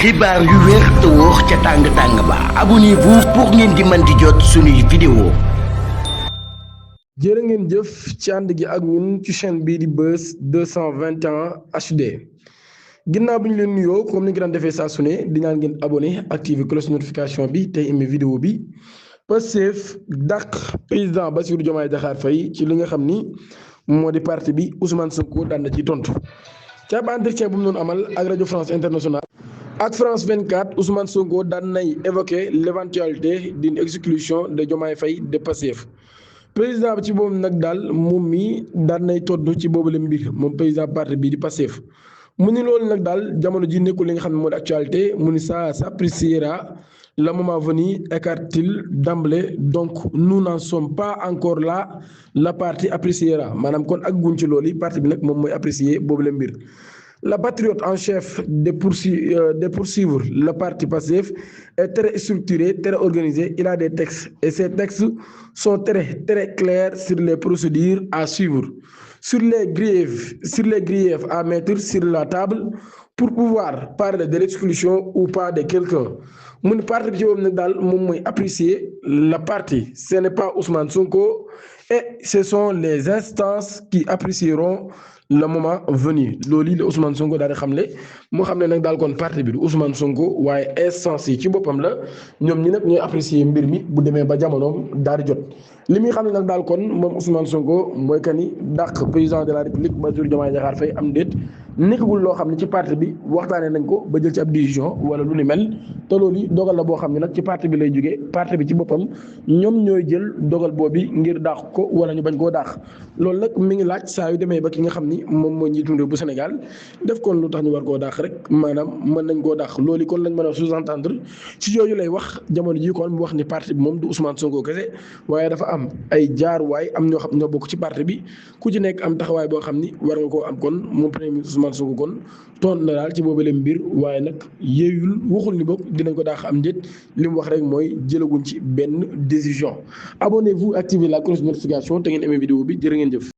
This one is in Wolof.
xibaar yu wér te wóor ca tàng ba abonnez-vous pour ngeen di mën di jot suñuy vidéo. jërë ngeen jëf ci ànd gi ak ñun ci chaîne bii di Buzz 221 HD ginnaaw bi ñu leen nuyoo comme ni nga daan defee saa su ne di ñaan ngeen abonné activer cloche notification bi tey aimé vidéo bi Pastef dàq président Bassirou Diomaye Diakhar Faye ci li nga xam ni moo di parti bi Ousmane Sonko daan na ci tontu ci ab entretien bu mu doon amal ak rajo France Internationale ak France 24 Ousmane Sonko daan nay évoquer l'éventualité d'une exclusion de Diomaye Faye de Pastef président bi ci boobu nag daal moom mi daan nay tontu ci boobu la mbir moom président parti bii di Pastef mu ni loolu nag daal jamono ji nekkul li nga xam ne moo di actualité mu ni ça s'appréciera le moment venu, écarte-t-il d'emblée. Donc nous n'en sommes pas encore là. La partie appréciera maanaam kon ak guñ ci loolu parti bi nag moom mooy apprécier boobu la mbir. La patriote en chef de poursuivre le parti Pastef est très structuré, très organisé. Il a des textes et ces textes sont très clairs sur les procédures à suivre, sur les griefs à mettre sur la table pour pouvoir parler de l'exclusion ou pas de quelqu'un. mu ne parti bi ci boobu nag daal moom mooy apprécier la partie ce n'est pas Ousmane Sonko et ce sont les instances qui apprécieront le moment venu loolu la Ousmane Sonko daal di xamle moo xam ne nag daal kon parti bi du Ousmane Sonko waaye instance yi ci boppam la ñoom ñi nag ñooy apprécier mbir mi bu demee ba jamonoom daal di jot. li muy xam ne nag daal kon moom Ousmane Sonko mooy que ni dàq président de la République Bassirou Diomaye Diakhar Faye am déet nekkagul loo xam ne ci parti bi waxtaanee nañ ko ba jël ci ab décision wala lu ni mel te loolu dogal la boo xam ne nag ci parti bi lay jógee parti bi ci boppam ñoom ñooy jël dogal boobu ngir dàq ko wala ñu bañ koo dàq loolu nag mi ngi laaj saa yu demee ba ki nga xam ni moom mooy njiitu réew bu Sénégal def kon lu tax ñu war koo dàq rek maanaam mën nañ koo dàq loolu kon lañ mën a sous-entendre ci yooyu lay wax jamono ji kon mu wax ni parti bi moom du Ousmane Sonko kese waaye dafa am ay jaaruwaay am ñoo xam ñoo bokk ci parti bi ku ci nekk am taxawaay boo xam ni war nga koo am kon moom premier ministre Ousmane Sonko kon toon na daal ci boobu leen mbir waaye nag yeeyul waxul ni bokk dinañ ko daax am njët li mu wax rek mooy jëlaguñ ci benn décision. Abonnez-vous, activez la cloche de notification te ngeen aimé vidéo bi jërë ngeen jëf.